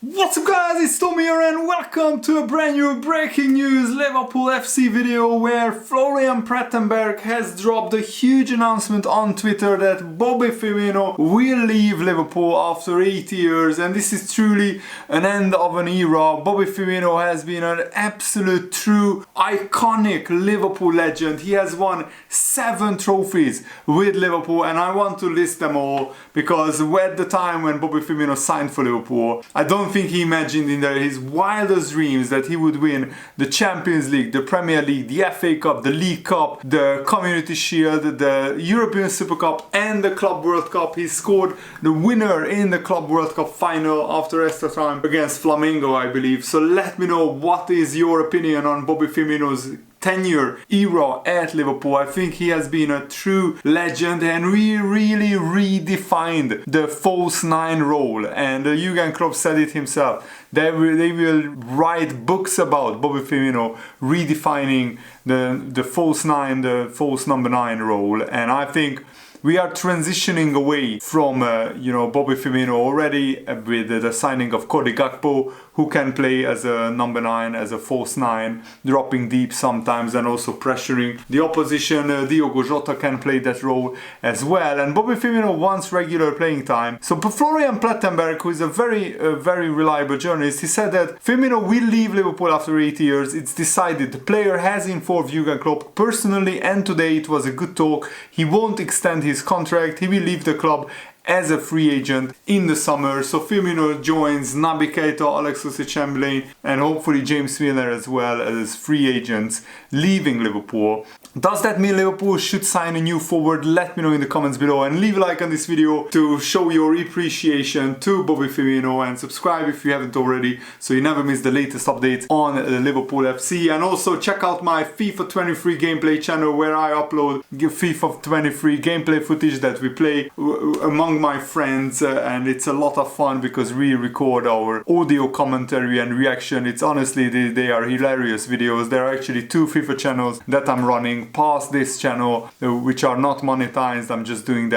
What's up guys, it's Tommy here and welcome to a brand new breaking news Liverpool FC video where Florian Plettenberg has dropped a huge announcement on Twitter that Bobby Firmino will leave Liverpool after 8 years, and this is truly an end of an era. Bobby Firmino has been an absolute true iconic Liverpool legend. He has won 7 trophies with Liverpool, and I want to list them all because at the time when Bobby Firmino signed for Liverpool, I don't think he imagined in his wildest dreams that he would win the Champions League, the Premier League, the FA Cup, the League Cup, the Community Shield, the European Super Cup and the Club World Cup. He scored the winner in the Club World Cup final after extra time against Flamengo, I believe. So let me know what is your opinion on Bobby Firmino's tenure era at Liverpool. I think he has been a true legend and we really redefined the false nine role, and Jurgen Klopp said it himself. They will write books about Bobby Firmino redefining the false nine, the false number 9 role, and I think we are transitioning away from Bobby Firmino already with the signing of Cody Gakpo, who can play as a number 9, as a false 9, dropping deep sometimes and also pressuring the opposition. Diogo Jota can play that role as well, and Bobby Firmino wants regular playing time. So Florian Plettenberg, who is a very reliable journalist, he said that Firmino will leave Liverpool after 8 years. It's decided. The player has informed Jurgen Klopp personally, and today it was a good talk. He won't extend his contract. He will leave the club as a free agent in the summer. So Firmino joins Naby Keita, Alex Oxlade-Chamberlain and hopefully James Milner as well as free agents leaving Liverpool. Does that mean Liverpool should sign a new forward? Let me know in the comments below and leave a like on this video to show your appreciation to Bobby Firmino, and subscribe if you haven't already so you never miss the latest updates on Liverpool FC. And also check out my FIFA 23 gameplay channel where I upload FIFA 23 gameplay footage that we play among my friends, and it's a lot of fun because we record our audio commentary and reaction. It's honestly, they are hilarious videos. There are actually 2 FIFA channels that I'm running past this channel which are not monetized. I'm just doing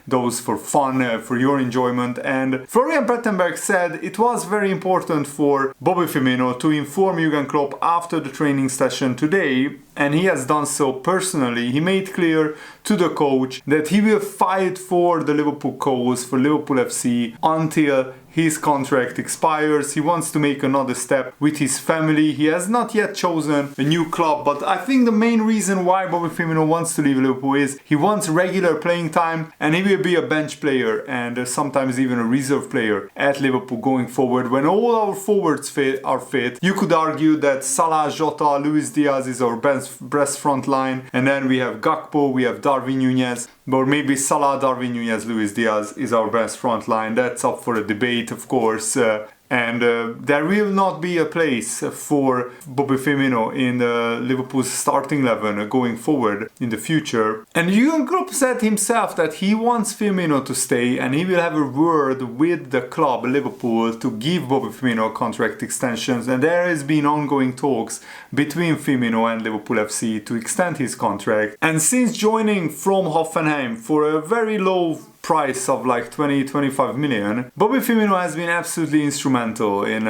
those for fun, for your enjoyment. And Florian Plettenberg said it was very important for Bobby Firmino to inform Jurgen Klopp after the training session today, and he has done so personally. He made clear to the coach that he will fight for the Liverpool cause, for Liverpool FC, until his contract expires. He wants to make another step with his family. He has not yet chosen a new club, but I think the main reason why Bobby Firmino wants to leave Liverpool is he wants regular playing time, and he will be a bench player and sometimes even a reserve player at Liverpool going forward. When all our forwards are fit, you could argue that Salah, Jota, Luis Diaz is our best front line, and then we have Gakpo, we have Darwin Núñez, or maybe Salah, Darwin Núñez, Luis Diaz is our best front line. That's up for a debate, of course. And there will not be a place for Bobby Firmino in Liverpool's starting 11 going forward in the future. And Jurgen Klopp said himself that he wants Firmino to stay, and he will have a word with the club Liverpool to give Bobby Firmino contract extensions. And there has been ongoing talks between Firmino and Liverpool FC to extend his contract. And since joining from Hoffenheim for a very low price of like 20-25 million, Bobby Firmino has been absolutely instrumental in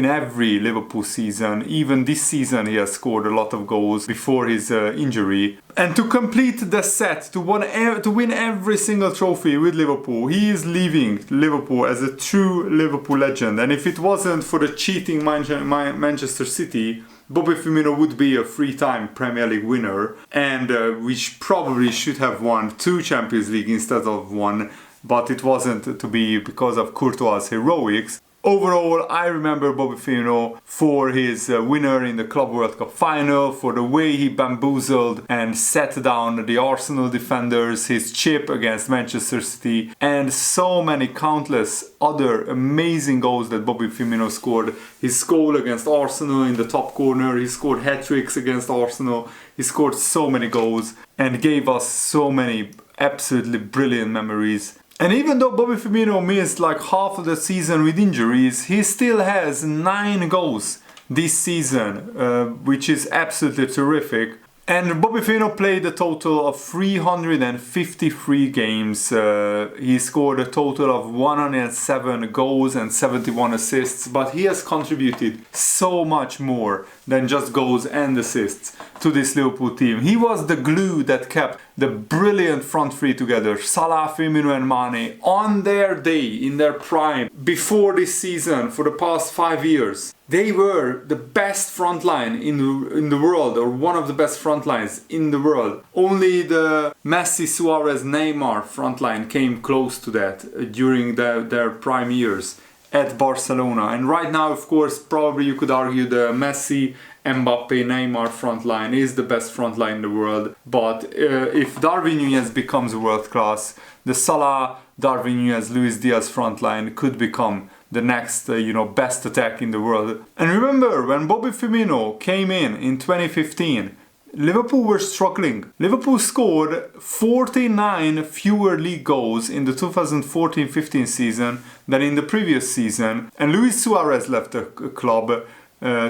every Liverpool season. Even this season he has scored a lot of goals before his injury. And to complete the set, to win every single trophy with Liverpool, he is leaving Liverpool as a true Liverpool legend. And if it wasn't for the cheating Manchester City, Bobby Firmino would be a 3-time Premier League winner, and we probably should have won 2 Champions League instead of 1, but it wasn't to be because of Courtois' heroics. Overall, I remember Bobby Firmino for his winner in the Club World Cup final, for the way he bamboozled and set down the Arsenal defenders, his chip against Manchester City, and so many countless other amazing goals that Bobby Firmino scored. His goal against Arsenal in the top corner, he scored hat-tricks against Arsenal, he scored so many goals and gave us so many absolutely brilliant memories. And even though Bobby Firmino missed like half of the season with injuries, he still has 9 goals this season, which is absolutely terrific. And Bobby Firmino played a total of 353 games. He scored a total of 107 goals and 71 assists, but he has contributed so much more than just goals and assists to this Liverpool team. He was the glue that kept the brilliant front three together, Salah, Firmino and Mane, on their day, in their prime, before this season, for the past 5 years. They were the best front line in the world, or one of the best front lines in the world. Only the Messi, Suarez, Neymar front line came close to that during their prime years at Barcelona. And right now, of course, probably you could argue the Messi, Mbappe, Neymar front line is the best front line in the world. But if Darwin Núñez becomes world class, the Salah, Darwin Núñez, Luis Diaz front line could become the next, best attack in the world. And remember, when Bobby Firmino came in 2015, Liverpool were struggling. Liverpool scored 49 fewer league goals in the 2014-15 season than in the previous season. And Luis Suarez left the club.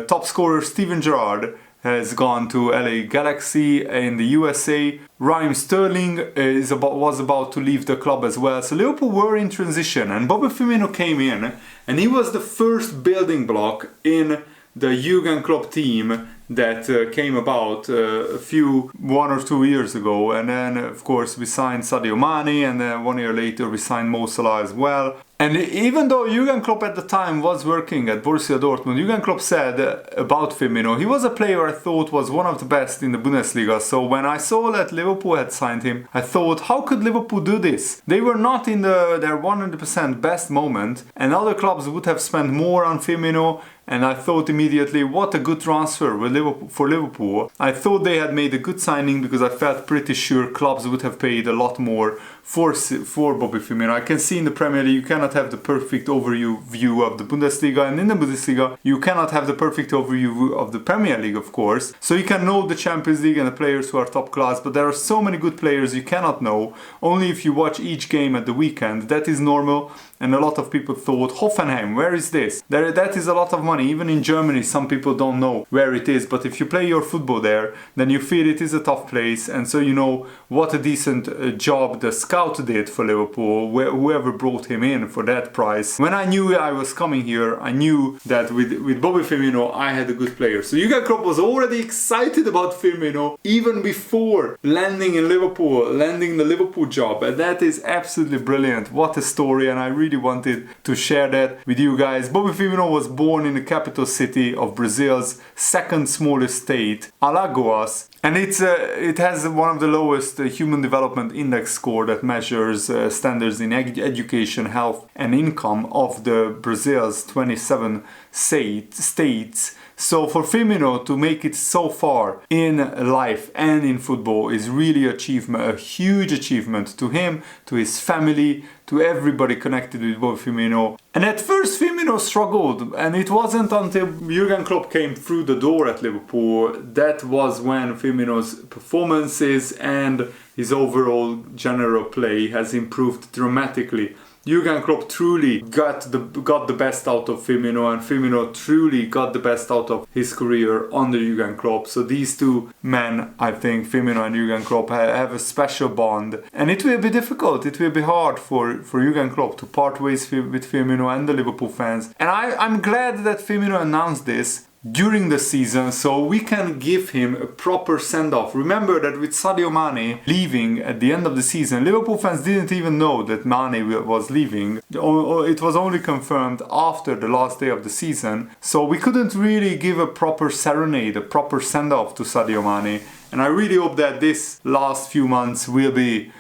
Top scorer Steven Gerrard has gone to LA Galaxy in the USA. Raheem Sterling was about to leave the club as well. So Liverpool were in transition, and Bobby Firmino came in, and he was the first building block in the Jurgen Klopp team that came about 1 or 2 years ago. And then of course we signed Sadio Mane, and then 1 year later we signed Mo Salah as well. And even though Jurgen Klopp at the time was working at Borussia Dortmund, Jurgen Klopp said about Firmino, he was a player I thought was one of the best in the Bundesliga. So when I saw that Liverpool had signed him, I thought, how could Liverpool do this? They were not in their 100% best moment, and other clubs would have spent more on Firmino. And I thought immediately, what a good transfer for Liverpool. I thought they had made a good signing, because I felt pretty sure clubs would have paid a lot more for Bobby Firmino. I can see in the Premier League you cannot have the perfect overview of the Bundesliga, and in the Bundesliga you cannot have the perfect overview of the Premier League, of course. So you can know the Champions League and the players who are top class, but there are so many good players you cannot know, only if you watch each game at the weekend. That is normal. And a lot of people thought, Hoffenheim, where is this? That is a lot of money. Even in Germany, some people don't know where it is. But if you play your football there, then you feel it is a tough place. And so you know what a decent job the scout did for Liverpool, whoever brought him in for that price. When I knew I was coming here, I knew that with Bobby Firmino, I had a good player. So Jurgen Klopp was already excited about Firmino even before landing in Liverpool, landing the Liverpool job. And that is absolutely brilliant. What a story. And I really wanted to share that with you guys. Bobby Firmino was born in the capital city of Brazil's second smallest state, Alagoas, and it has one of the lowest human development index score that measures standards in education, health and income of the Brazil's 27 states. So for Firmino to make it so far in life and in football is really a huge achievement to him, to his family, to everybody connected with Bobby Firmino. And at first Firmino struggled, and it wasn't until Jurgen Klopp came through the door at Liverpool that was when Firmino's performances and his overall general play has improved dramatically. Jurgen Klopp truly got the best out of Firmino, and Firmino truly got the best out of his career under Jurgen Klopp. So these two men, I think, Firmino and Jurgen Klopp, have a special bond. And it will be difficult, it will be hard for Jurgen Klopp to part ways with Firmino and the Liverpool fans. And I'm glad that Firmino announced this during the season, so we can give him a proper send-off. Remember that with Sadio Mane leaving at the end of the season, Liverpool fans didn't even know that Mane was leaving. It was only confirmed after the last day of the season, so we couldn't really give a proper serenade, a proper send-off to Sadio Mane. And I really hope that this last few months will be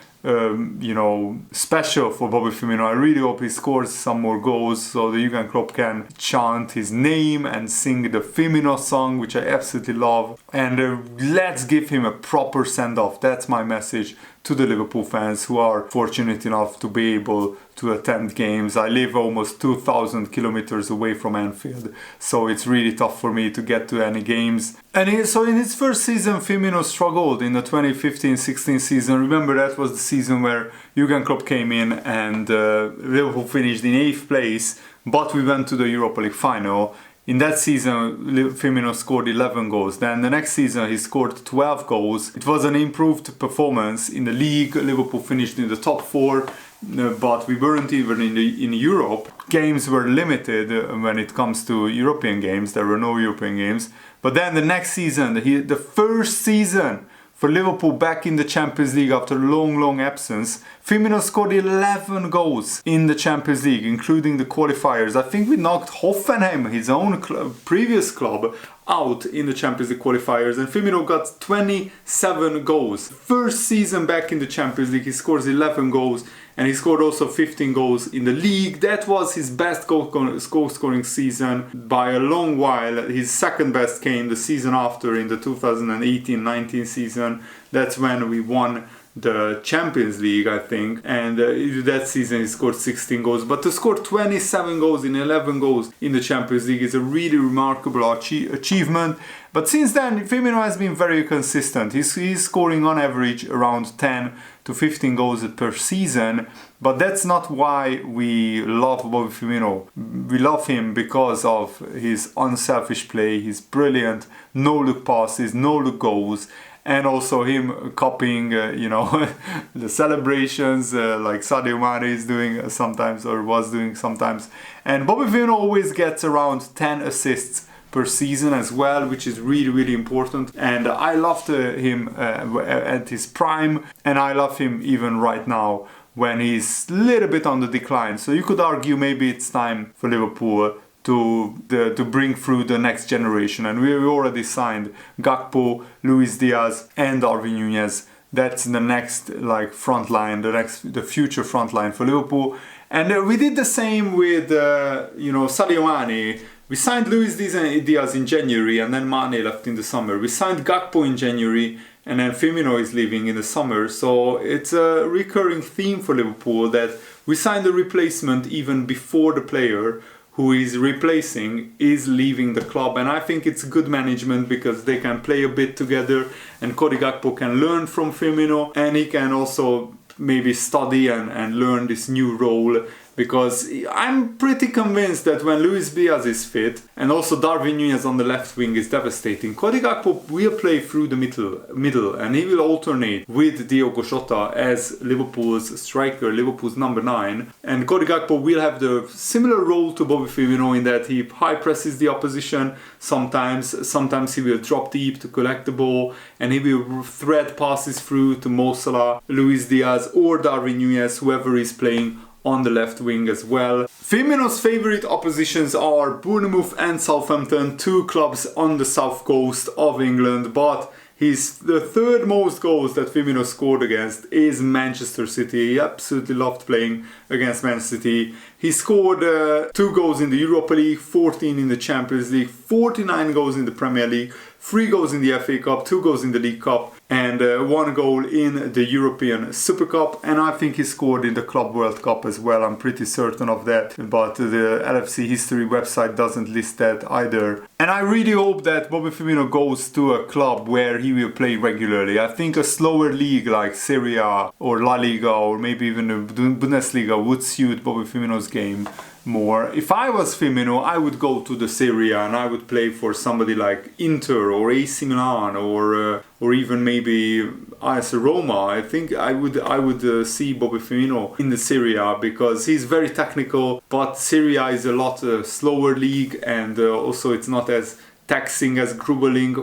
special for Bobby Firmino. I really hope he scores some more goals so that Jurgen Klopp can chant his name and sing the Firmino song, which I absolutely love. And let's give him a proper send-off. That's my message to the Liverpool fans who are fortunate enough to be able to attend games. I live almost 2,000 kilometers away from Anfield, so it's really tough for me to get to any games. And so in his first season, Firmino struggled in the 2015-16 season. Remember, that was the season where Jurgen Klopp came in and Liverpool finished in 8th place, but we went to the Europa League final. In that season, Firmino scored 11 goals. Then the next season, he scored 12 goals. It was an improved performance in the league. Liverpool finished in the top 4, but we weren't even in Europe. Games were limited when it comes to European games. There were no European games. But then the next season, the first season for Liverpool back in the Champions League after long absence, Firmino scored 11 goals in the Champions League, including the qualifiers. I think we knocked Hoffenheim, his own previous club, out in the Champions League qualifiers, and Firmino got 27 goals. First season back in the Champions League, he scores 11 goals, and he scored also 15 goals in the league. That was his best goal scoring season by a long while. His second best came the season after, in the 2018-19 season. That's when we won the Champions League, I think, and that season he scored 16 goals. But to score 27 goals in 11 goals in the Champions League is a really remarkable achievement. But since then, Firmino has been very consistent. He's scoring on average around 10 to 15 goals per season. But that's not why we love Bobby Firmino. We love him because of his unselfish play, his brilliant no-look passes, no-look goals, and also him copying, the celebrations like Sadio Mane is doing sometimes, or was doing sometimes. And Bobby Firmino always gets around 10 assists per season as well, which is really important. And I loved him at his prime, and I love him even right now when he's a little bit on the decline. So you could argue maybe it's time for Liverpool to bring through the next generation, and we already signed Gakpo, Luis Diaz, and Darwin Núñez. That's the next front line, the future front line for Liverpool. And we did the same with Sadio Mane. We signed Luis Diaz in January, and then Mane left in the summer. We signed Gakpo in January, and then Firmino is leaving in the summer. So it's a recurring theme for Liverpool that we signed a replacement even before the player who is replacing is leaving the club. And I think it's good management because they can play a bit together, and Cody Gakpo can learn from Firmino, and he can also maybe study and learn this new role, because I'm pretty convinced that when Luis Diaz is fit, and also Darwin Núñez on the left wing is devastating, Cody Gakpo will play through the middle, and he will alternate with Diogo Jota as Liverpool's striker, Liverpool's number 9. And Cody Gakpo will have the similar role to Bobby Firmino in that he high presses the opposition sometimes he will drop deep to collect the ball, and he will thread passes through to Mo Salah, Luis Diaz, or Darwin Núñez, whoever is playing on the left wing as well. Firmino's favourite oppositions are Bournemouth and Southampton, 2 clubs on the south coast of England, but the third most goals that Firmino scored against is Manchester City. He absolutely loved playing against Manchester City. He scored 2 goals in the Europa League, 14 in the Champions League, 49 goals in the Premier League, 3 goals in the FA Cup, 2 goals in the League Cup, and 1 goal in the European Super Cup. And I think he scored in the Club World Cup as well. I'm pretty certain of that, but the LFC history website doesn't list that either. And I really hope that Bobby Firmino goes to a club where he will play regularly. I think a slower league like Serie A or La Liga, or maybe even the Bundesliga, would suit Bobby Firmino's game more. If I was Firmino, I would go to the Serie A and I would play for somebody like Inter or AC Milan or even maybe AS Roma. I think I would see Bobby Firmino in the Serie A because he's very technical, but Serie A is a lot slower league, and also it's not as taxing, as grueling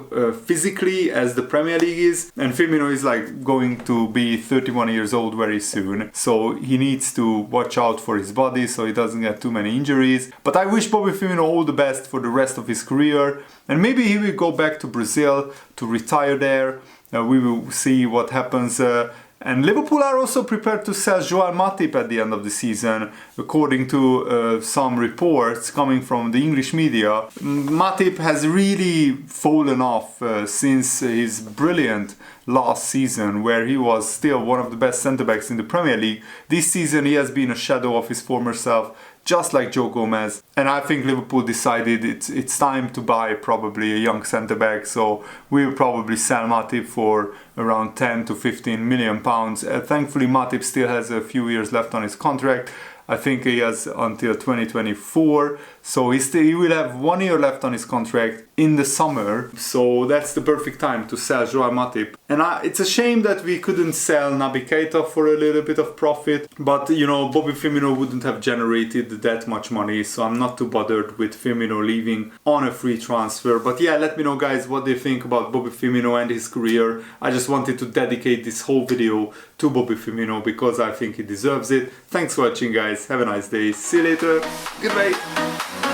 physically as the Premier League is. And Firmino is going to be 31 years old very soon, so he needs to watch out for his body so he doesn't get too many injuries. But I wish Bobby Firmino all the best for the rest of his career, and maybe he will go back to Brazil to retire there. We will see what happens. And Liverpool are also prepared to sell Joel Matip at the end of the season, according to some reports coming from the English media. Matip has really fallen off since his brilliant last season, where he was still one of the best centre-backs in the Premier League. This season he has been a shadow of his former self, just like Joe Gomez. And I think Liverpool decided it's time to buy probably a young centre-back, so we'll probably sell Matip for around 10 to 15 million pounds. Thankfully Matip still has a few years left on his contract. I think he has until 2024. So he will have 1 year left on his contract in the summer. So that's the perfect time to sell Joao Matip. And it's a shame that we couldn't sell Naby Keita for a little bit of profit. But, you know, Bobby Firmino wouldn't have generated that much money. So I'm not too bothered with Firmino leaving on a free transfer. But yeah, let me know, guys, what do you think about Bobby Firmino and his career. I just wanted to dedicate this whole video to Bobby Firmino because I think he deserves it. Thanks for watching, guys. Have a nice day. See you later. Goodbye.